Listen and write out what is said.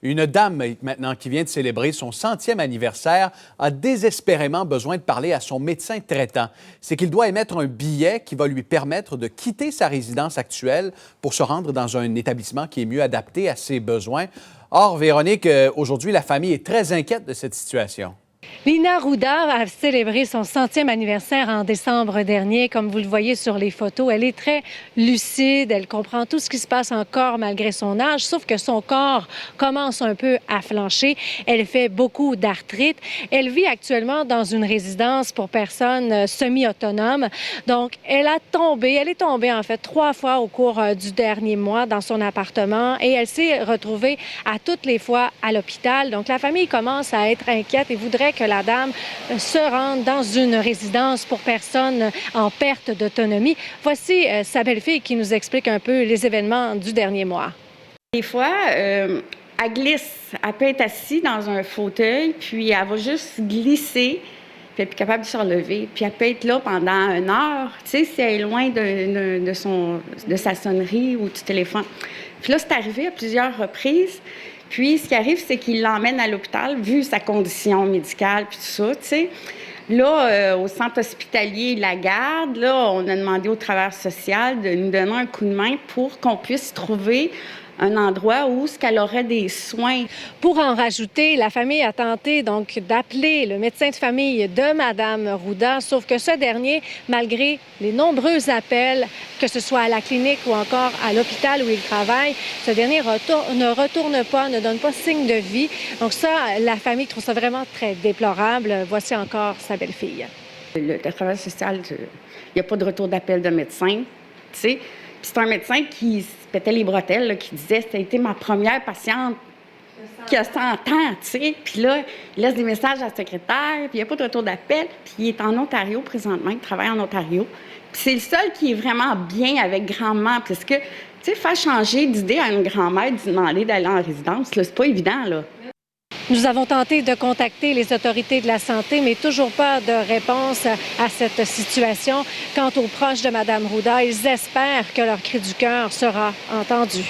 Une dame, maintenant, qui vient de célébrer son 100e anniversaire, a désespérément besoin de parler à son médecin traitant. C'est qu'il doit émettre un billet qui va lui permettre de quitter sa résidence actuelle pour se rendre dans un établissement qui est mieux adapté à ses besoins. Or, Véronique, aujourd'hui, la famille est très inquiète de cette situation. Lina Rouda a célébré son 100e anniversaire en décembre dernier. Comme vous le voyez sur les photos, elle est très lucide, elle comprend tout ce qui se passe encore malgré son âge, sauf que son corps commence un peu à flancher. Elle fait beaucoup d'arthrite. Elle vit actuellement dans une résidence pour personnes semi-autonomes. Donc, elle est tombée en fait 3 fois au cours du dernier mois dans son appartement et elle s'est retrouvée à toutes les fois à l'hôpital. Donc, la famille commence à être inquiète et voudrait que la dame se rende dans une résidence pour personnes en perte d'autonomie. Voici sa belle-fille qui nous explique un peu les événements du dernier mois. Des fois, elle glisse. Elle peut être assise dans un fauteuil, puis elle va juste glisser, puis elle est plus capable de se relever. Puis elle peut être là pendant 1 heure, tu sais, si elle est loin de sa sonnerie ou du téléphone. Puis là, c'est arrivé à plusieurs reprises. Puis, ce qui arrive, c'est qu'il l'emmène à l'hôpital, vu sa condition médicale, puis tout ça, tu sais. Là, au centre hospitalier, la garde, là, on a demandé au travailleur social de nous donner un coup de main pour qu'on puisse trouver un endroit où ce qu'elle aurait des soins. Pour en rajouter, la famille a tenté donc d'appeler le médecin de famille de Mme Rouda, sauf que ce dernier, malgré les nombreux appels, que ce soit à la clinique ou encore à l'hôpital où il travaille, ce dernier ne retourne pas, ne donne pas signe de vie. Donc ça, la famille trouve ça vraiment très déplorable. Voici encore sa belle-fille. Le travailleur social, il n'y a pas de retour d'appel de médecin, tu sais. Puis c'est un médecin qui se pétait les bretelles, là, qui disait « ça a été ma première patiente qui a 100 ans, tu sais. » Puis là, il laisse des messages à la secrétaire, puis il n'y a pas de retour d'appel. Puis il est en Ontario présentement, il travaille en Ontario. Puis c'est le seul qui est vraiment bien avec grand-mère, parce que, tu sais, faire changer d'idée à une grand-mère, de demander d'aller en résidence, là, c'est pas évident, là. Nous avons tenté de contacter les autorités de la santé, mais toujours pas de réponse à cette situation. Quant aux proches de Mme Rouda, ils espèrent que leur cri du cœur sera entendu.